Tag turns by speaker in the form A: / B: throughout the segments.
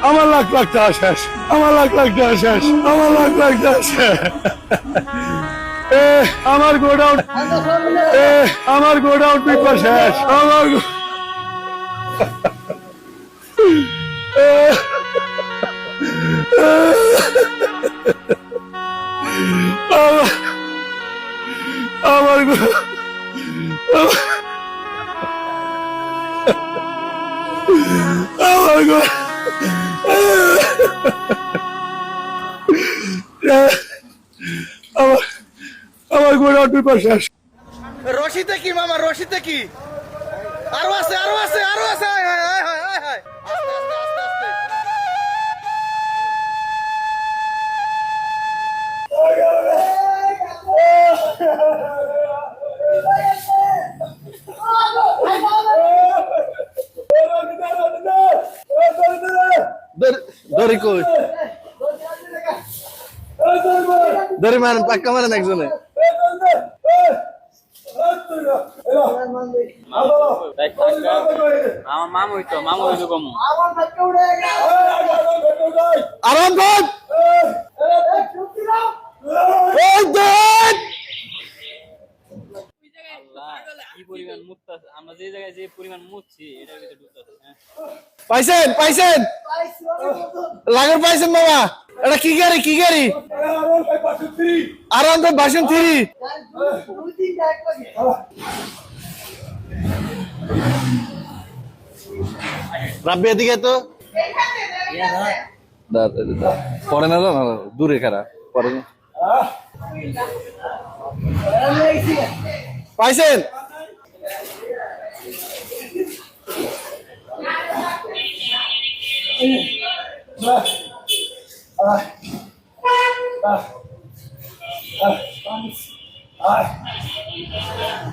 A: আমার লাখ লাখ টাকা শেষ, আমার লাখ লাখ টাকা শেষ, আমার লাখ লাখ টাকা শেষ। আমার গোডাউন, আমার গোডাউন পেপার শেষ, আমার আমার আমার আমার গোডাউন পেপার শেষ।
B: রশিতে কি মামা, রশিতে কি? আরো আছে, আরো আছে, আরো আছে। আয় হায় হায় হায় হায় হায়। আস্তে আস্তে আস্তে আস্তে। দড়ি কই? দড়ি মারেন, পাক্কা মারেন একজনে।
C: আমার মামু হইতো, মামু হইতো কম।
B: আরাম কর।
C: কি পরিমাণ মুততাছে, আমরা যে জায়গায় যে পরিমাণ মুতছি এটার ভিতরে ঢুকতাছে।
B: পাইছেন, পাইছেন, লাগর পাইছেন বাবা। এটা কি গাড়ি, কি গাড়ি? আরাম কর ভাষণ 3। রাব্বি এদিকে তো পরে না, দূরে খারাপ পরে। পাইছেন?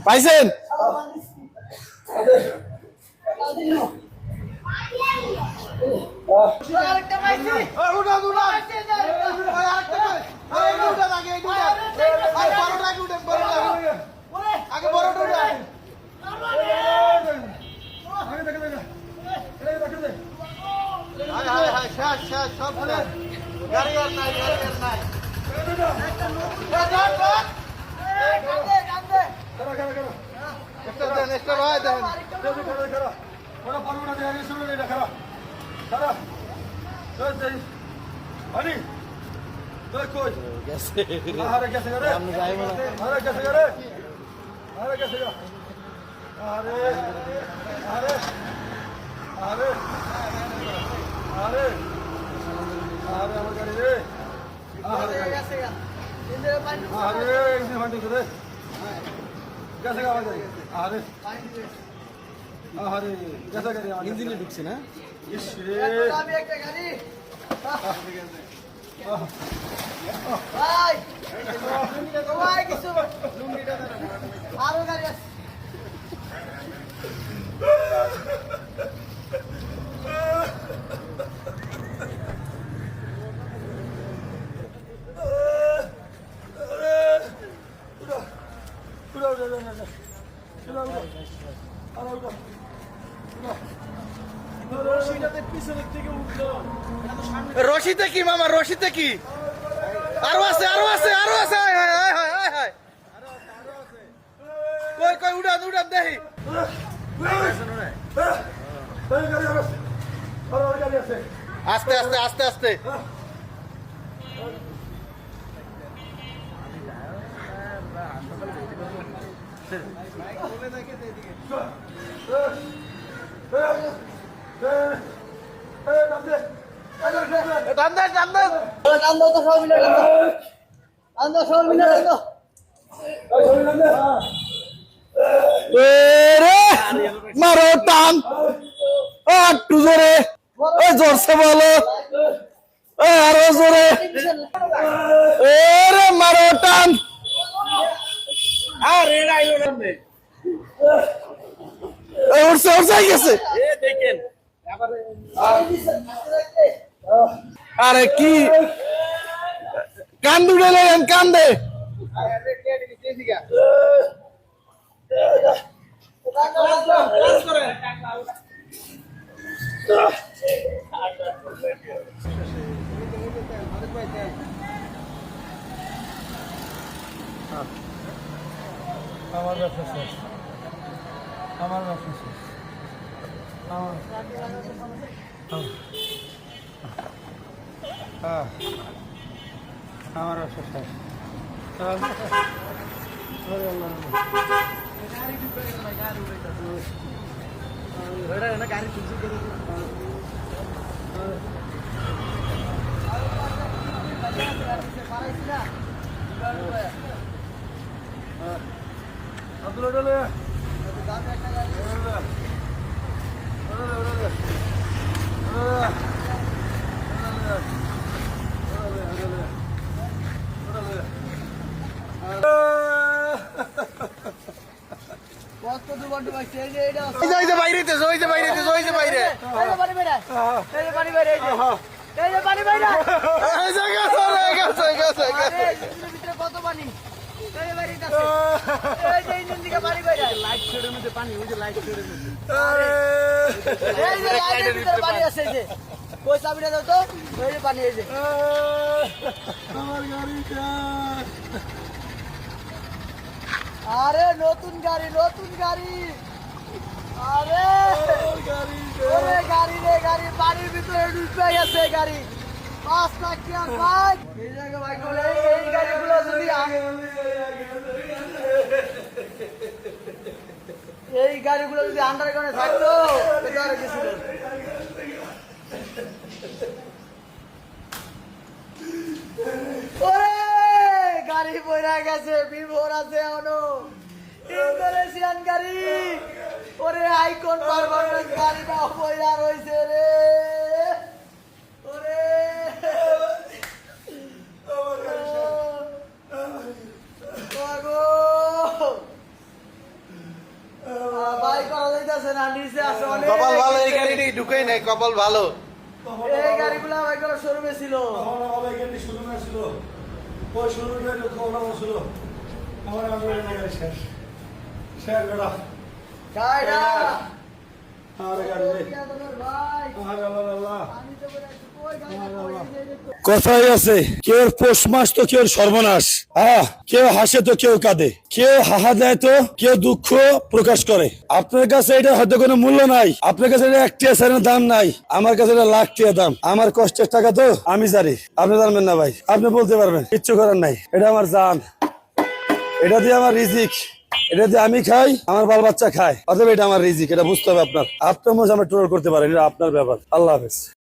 B: পাইছেন? ইঞ্জিনে ঢুকছে না? রশিতে কি মামা, রশিতে কি? আরো আছে, আরো আছে, আরো আছে। আয় হায় হায় হায় হায় হায়। কই কই উড়ান, উড়ান দেখি। আস্তে আস্তে আস্তে আস্তে। মারো টান, একটু জোরে, জোরছে বলো, আরো জোরে, মারো টান। উঠছে, উঠছে গেছে। আরে কি কান দুটো লেন, কান্দে।
A: আমার ব্যবসা শেষ, আমার ব্যবসা শেষ, আমার ব্যবসা শেষ।
B: ওই যে বাইরে হইতেছে, ওই যে বাইরে হইতেছে, ওই যে বাইরে। এই যে গেছে, রে, গেছে, গেছে, গেছে।
A: আমার গাড়ি শেষ।
D: আরে নতুন গাড়ি, নতুন গাড়ি। আরে ওরে গাড়ি রে, গাড়ি বাড়ির ভিতরে ঢুকে গেছে গাড়ি। 5 লাখ টাকার বাইক। এই জায়গা বাইক বলে এই গাড়িগুলো যদি এই গাড়িগুলো যদি আন্ডারগ্রাউন্ডে থাকতো এটা আর কিছু না। ওরে গাড়ি বইরা গেছে, বিভোর আছে এখনো। ইন্দোনেশিয়ান গাড়ি, ওরে আইকন পারফরম্যান্স গাড়িটা বইরা রইছে রে। ওরে ওগো ভাই করা যাইতাছে না, নিচে আছে অনেক।
B: কপাল ভালো, এই গাড়িটি ঢুকেই নাই, কপাল ভালো।
D: এই গাড়িগুলা ভাই করা শোরুমে ছিল।
A: আমার এখানে শুরু ছিল, ওই শুরু ছিল আমার গাড়ি শেষ, শেষ বেড়া।
D: গাড়িটা
A: আমার গাড়ি
D: ভাই
A: আল্লাহ।
D: আমি তো বলে কই গাড়ি
A: কথাই আছে, কেউ পৌষ মাস তো কেউ সর্বনাশ। কেউ হাসে তো কেউ কাঁদে, কেউ হাহা দেয় তো কেউ দুঃখ প্রকাশ করে। আপনার কাছে এটা হয়তো কোনো মূল্য নাই, আপনার কাছে এটা 1 টাকার দাম নাই, আমার কাছে এটা লাখ টাকা দাম। আমার কষ্টের টাকা তো আমি জানি, আপনি জানবেন না ভাই, আপনি বলতে পারবেন, কিচ্ছু করার নাই। এটা আমার জান, এটা দিয়ে আমার রিজিক, এটা দিয়ে আমি খাই, আমার বাল বাচ্চা খায়, অথবা এটা আমার রিজিক। এটা বুঝতে হবে আপনার। আপনার মধ্যে আমরা টোল করতে পারেন, এটা আপনার ব্যাপার। আল্লাহ হাফেজ।